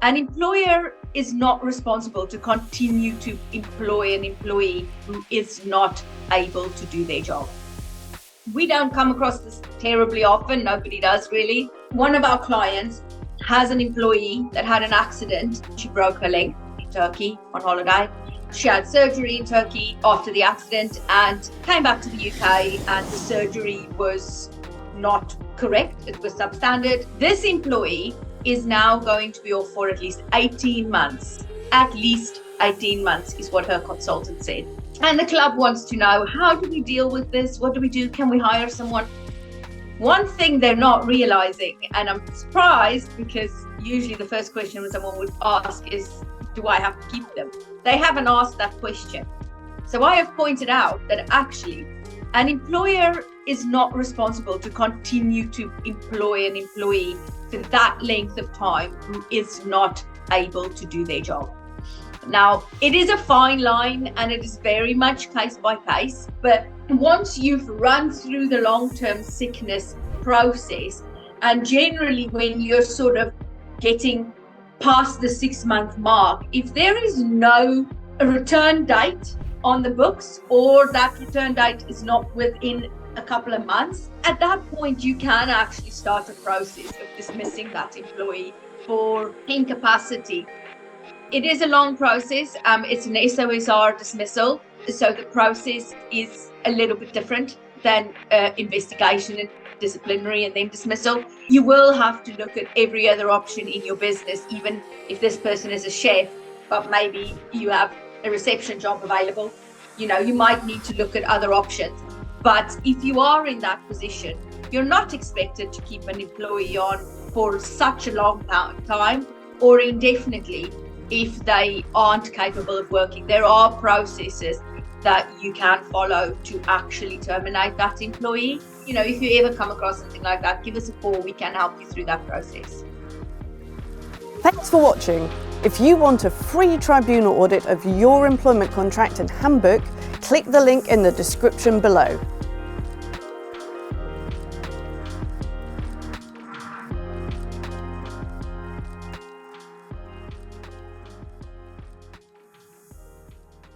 An employer is not responsible to continue to employ an employee who is not able to do their job. We don't come across this terribly often. Nobody does really. One of our clients has an employee that had an accident. She broke her leg in Turkey on holiday. She had surgery in Turkey after the accident and came back to the UK, and the surgery was not correct. It was substandard. This employee is now going to be off for at least 18 months. At least 18 months is what her consultant said. And the club wants to know, how do we deal with this? What do we do? Can we hire someone? One thing they're not realizing, and I'm surprised because usually the first question someone would ask is, do I have to keep them? They haven't asked that question. So I have pointed out that actually an employer is not responsible to continue to employ an employee for that length of time who is not able to do their job. Now, it is a fine line and it is very much case by case, but once you've run through the long-term sickness process, and generally when you're sort of getting past the 6-month mark, if there is no return date on the books, or that return date is not within a couple of months, at that point you can actually start a process of dismissing that employee for incapacity. It is a long process. It's an SOSR dismissal, so the process is a little bit different than investigation and disciplinary and then dismissal. You will have to look at every other option in your business, even if this person is a chef, but maybe you have a reception job available. You might need to look at other options. But if you are in that position, you're not expected to keep an employee on for such a long time or indefinitely if they aren't capable of working. There are processes that you can follow to actually terminate that employee. If you ever come across something like that, give us a call. We can help you through that process. Thanks for watching. If you want a free tribunal audit of your employment contract and handbook, click the link in the description below.